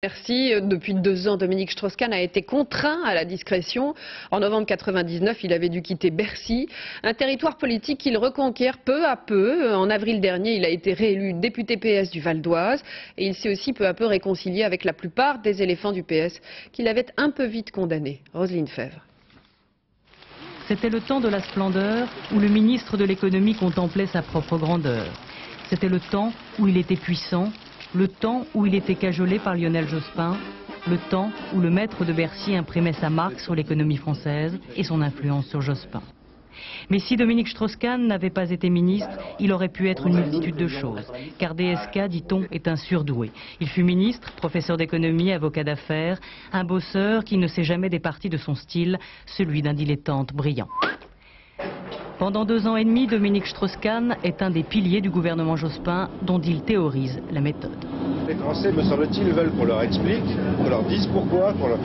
Bercy, depuis 2 ans, Dominique Strauss-Kahn a été contraint à la discrétion. En novembre 1999, il avait dû quitter Bercy, un territoire politique qu'il reconquiert peu à peu. En avril dernier, il a été réélu député PS du Val d'Oise et il s'est aussi peu à peu réconcilié avec la plupart des éléphants du PS qu'il avait un peu vite condamnés. Roselyne Fèvre. C'était le temps de la splendeur où le ministre de l'économie contemplait sa propre grandeur. C'était le temps où il était puissant, le temps où il était cajolé par Lionel Jospin, le temps où le maître de Bercy imprimait sa marque sur l'économie française et son influence sur Jospin. Mais si Dominique Strauss-Kahn n'avait pas été ministre, il aurait pu être une multitude de choses. Car DSK, dit-on, est un surdoué. Il fut ministre, professeur d'économie, avocat d'affaires, un bosseur qui ne s'est jamais départi de son style, celui d'un dilettante brillant. Pendant 2 ans et demi, Dominique Strauss-Kahn est un des piliers du gouvernement Jospin dont il théorise la méthode. Les Français, me semble-t-il, veulent qu'on leur explique, qu'on leur dise pourquoi, qu'on leur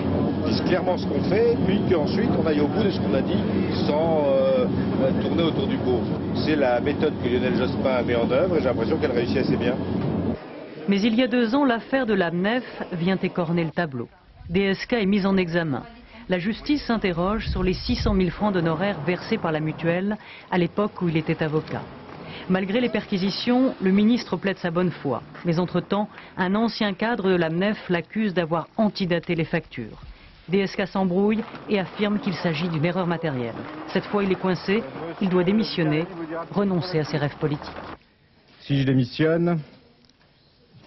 dise clairement ce qu'on fait, puis qu'ensuite on aille au bout de ce qu'on a dit sans tourner autour du pot. C'est la méthode que Lionel Jospin met en œuvre et j'ai l'impression qu'elle réussit assez bien. Mais il y a 2 ans, l'affaire de l'AMNEF vient écorner le tableau. DSK est mise en examen. La justice s'interroge sur les 600 000 francs d'honoraires versés par la mutuelle à l'époque où il était avocat. Malgré les perquisitions, le ministre plaide sa bonne foi. Mais entre-temps, un ancien cadre de l'AMNEF l'accuse d'avoir antidaté les factures. DSK s'embrouille et affirme qu'il s'agit d'une erreur matérielle. Cette fois, il est coincé, il doit démissionner, renoncer à ses rêves politiques. Si je démissionne,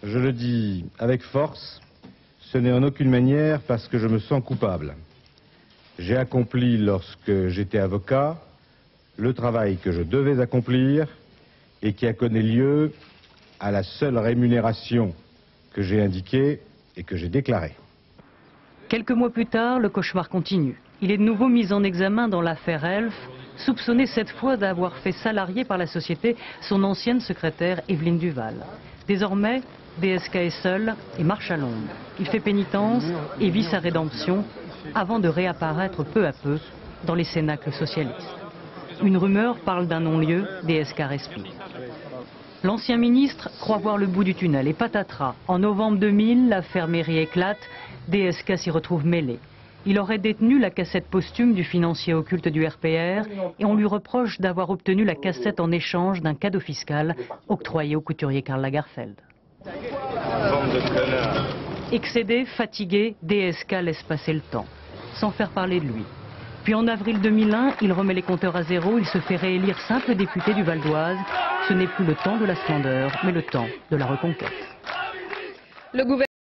je le dis avec force, ce n'est en aucune manière parce que je me sens coupable. J'ai accompli, lorsque j'étais avocat, le travail que je devais accomplir et qui a donné lieu à la seule rémunération que j'ai indiquée et que j'ai déclarée. Quelques mois plus tard, le cauchemar continue. Il est de nouveau mis en examen dans l'affaire Elf, soupçonné cette fois d'avoir fait salarier par la société son ancienne secrétaire Evelyne Duval. Désormais, DSK est seul et marche à l'ombre. Il fait pénitence et vit sa rédemption avant de réapparaître peu à peu dans les cénacles socialistes. Une rumeur parle d'un non-lieu, DSK respire. L'ancien ministre croit voir le bout du tunnel et patatras. En novembre 2000, l'affaire Méry éclate, DSK s'y retrouve mêlé. Il aurait détenu la cassette posthume du financier occulte du RPR et on lui reproche d'avoir obtenu la cassette en échange d'un cadeau fiscal octroyé au couturier Karl Lagerfeld. Excédé, fatigué, DSK laisse passer le temps, sans faire parler de lui. Puis en avril 2001, il remet les compteurs à zéro, il se fait réélire simple député du Val d'Oise. Ce n'est plus le temps de la splendeur, mais le temps de la reconquête. Le gouvernement